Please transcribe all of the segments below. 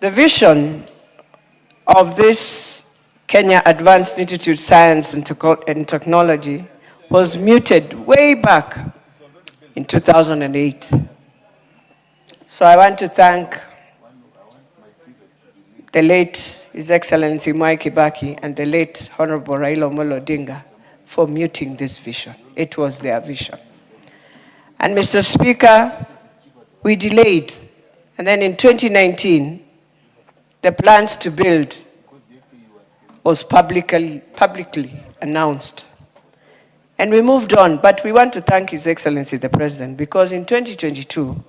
The vision of this Kenya Advanced Institute of Science and Technology was muted way back in 2008. So I want to thank the late His Excellency Mwai Kibaki and the late Honorable Raila Amolo Odinga for muting this vision. It was their vision. And Mr. Speaker, we delayed. And then in 2019, the plans to build was publicly announced. And we moved on, but we want to thank His Excellency the President, because in 2022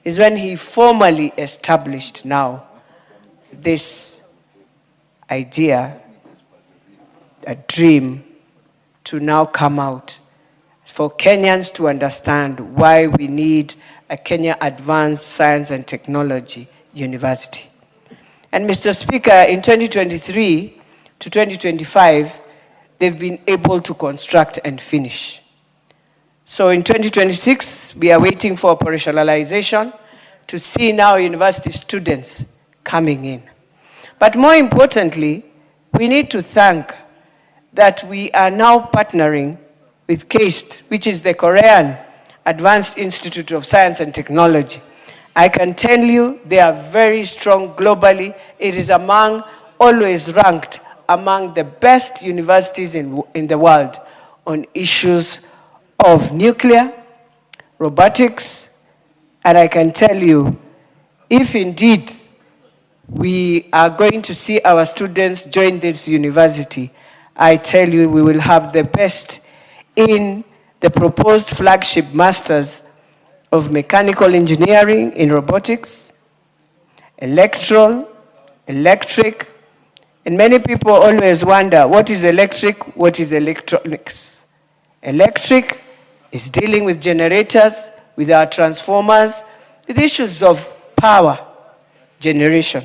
is when he formally established now this idea, a dream, to now come out for Kenyans to understand why we need a Kenya Advanced Science and Technology University. And Mr. Speaker, in 2023 to 2025, they've been able to construct and finish. So in 2026, we are waiting for operationalization to see now university students coming in. But more importantly, we need to thank that we are now partnering with KAIST, which is the Korean Advanced Institute of Science and Technology. I can tell you they are very strong globally. It is always ranked among the best universities in the world on issues of nuclear, robotics, and I can tell you, if indeed we are going to see our students join this university, I tell you we will have the best in the proposed flagship masters of mechanical engineering in robotics, electric, and many people always wonder, what is electric, what is electronics? Electric is dealing with generators, with our transformers, with issues of power generation.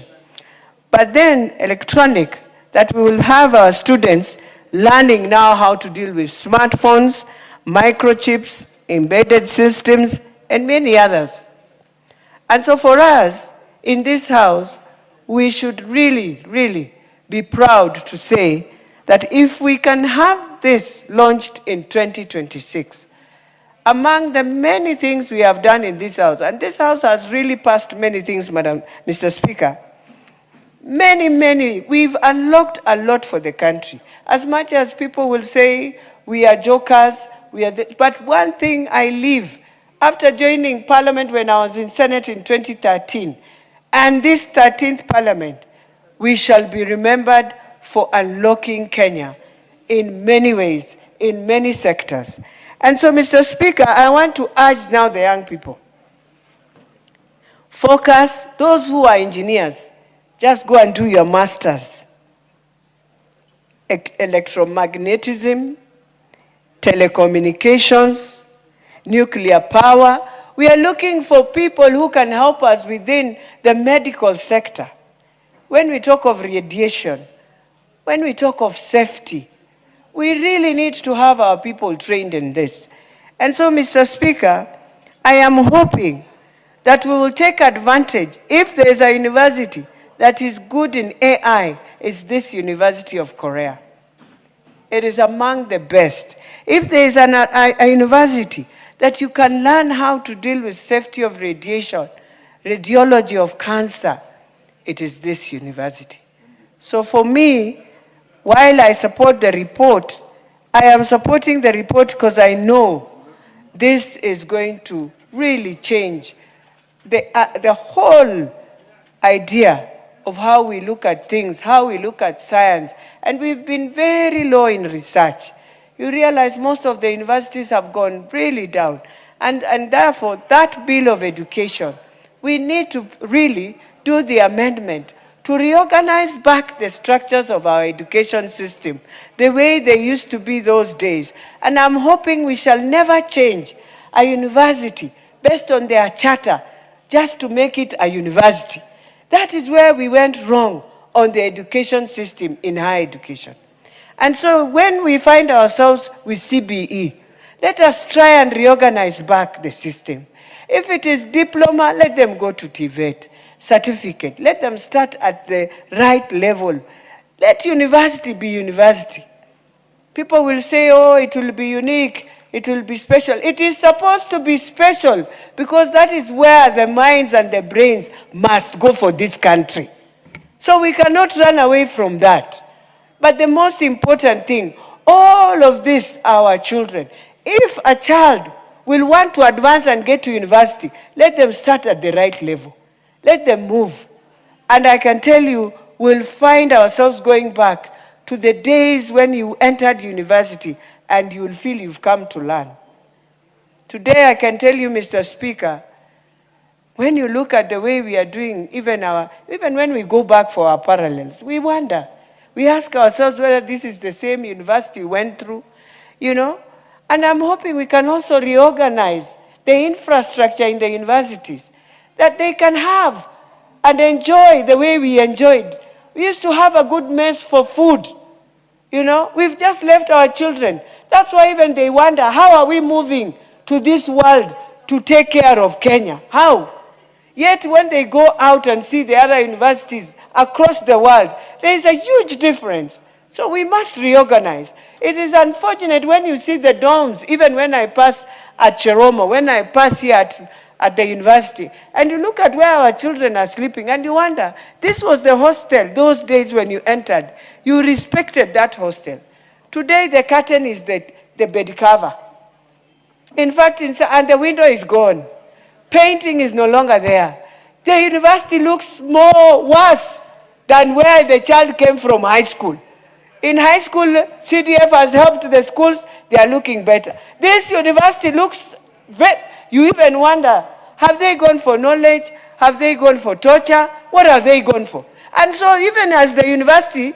But then electronic, that we will have our students learning now how to deal with smartphones, microchips, embedded systems, and many others. And so for us, in this house, we should really be proud to say that if we can have this launched in 2026, among the many things we have done in this house, and this house has really passed many things, Mr. Speaker, many, we've unlocked a lot for the country. As much as people will say we are jokers, but one thing I leave, after joining Parliament when I was in Senate in 2013, and this 13th Parliament, we shall be remembered for unlocking Kenya in many ways, in many sectors. And so, Mr. Speaker, I want to urge now the young people, focus, those who are engineers, just go and do your masters. Electromagnetism, telecommunications, nuclear power. We are looking for people who can help us within the medical sector. When we talk of radiation, when we talk of safety, we really need to have our people trained in this. And so, Mr. Speaker, I am hoping that we will take advantage. If there is a university that is good in AI, it's this University of Korea. It is among the best. If there is a university that you can learn how to deal with safety of radiation, radiology of cancer, it is this university. So for me, while I support the report, I am supporting the report because I know this is going to really change the whole idea of how we look at things, how we look at science. And we've been very low in research. You realize most of the universities have gone really down. And therefore, that bill of education, we need to really do the amendment to reorganize back the structures of our education system, the way they used to be those days. And I'm hoping we shall never change a university based on their charter just to make it a university. That is where we went wrong on the education system in higher education. And so when we find ourselves with CBE, let us try and reorganize back the system. If it is diploma, let them go to TVET. certificate. Let them start at the right level. Let university be university. People will say, oh, it will be unique, it will be special. It is supposed to be special because that is where the minds and the brains must go for this country. So we cannot run away from that. But the most important thing, all of this are our children. If a child will want to advance and get to university, let them start at the right level. Let them move. And I can tell you, we'll find ourselves going back to the days when you entered university and you will feel you've come to learn. Today I can tell you, Mr. Speaker, when you look at the way we are doing, even when we go back for our parallels, we wonder. We ask ourselves whether this is the same university we went through, you know. And I'm hoping we can also reorganize the infrastructure in the universities, that they can have and enjoy the way we enjoyed. We used to have a good mess for food. You know, we've just left our children. That's why even they wonder, how are we moving to this world to take care of Kenya? How? Yet when they go out and see the other universities across the world, there is a huge difference. So we must reorganize. It is unfortunate when you see the dorms, even when I pass at Cheromo, when I pass here at the university, and you look at where our children are sleeping, and you wonder, this was the hostel those days when you entered. You respected that hostel. Today, the curtain is the bed cover. In fact, and the window is gone. Painting is no longer there. The university looks worse than where the child came from high school. In high school, CDF has helped the schools, they are looking better. This university looks, you even wonder, have they gone for knowledge? Have they gone for torture? What are they gone for? And so even as the university,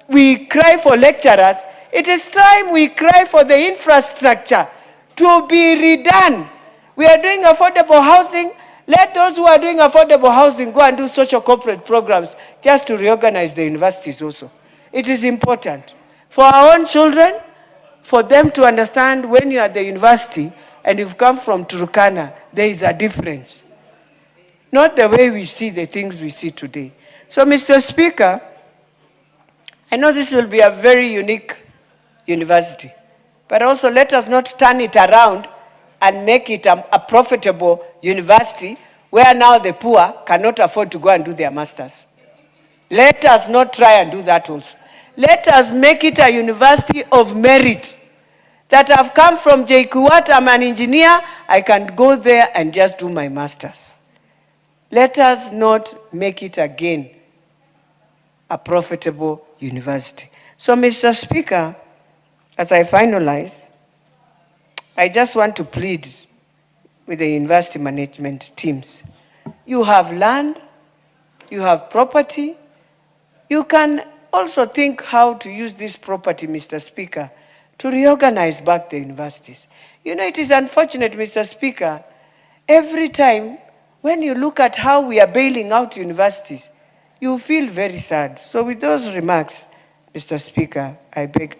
we cry for lecturers, it is time we cry for the infrastructure to be redone. We are doing affordable housing. Let those who are doing affordable housing go and do social corporate programs just to reorganize the universities also. It is important for our own children, for them to understand when you are at the university and you've come from Turkana, there is a difference. Not the way we see the things we see today. So, Mr. Speaker, I know this will be a very unique university, but also let us not turn it around and make it a profitable university where now the poor cannot afford to go and do their masters. Let us not try and do that also. Let us make it a university of merit. That I've come from JKUAT, I'm an engineer, I can go there and just do my masters. Let us not make it again a profitable university. So, Mr. Speaker, as I finalize, I just want to plead with the university management teams. You have land, you have property. You can also think how to use this property, Mr. Speaker, to reorganize back the universities. You know, it is unfortunate, Mr. Speaker, every time when you look at how we are bailing out universities, you feel very sad. So with those remarks, Mr. Speaker, I beg to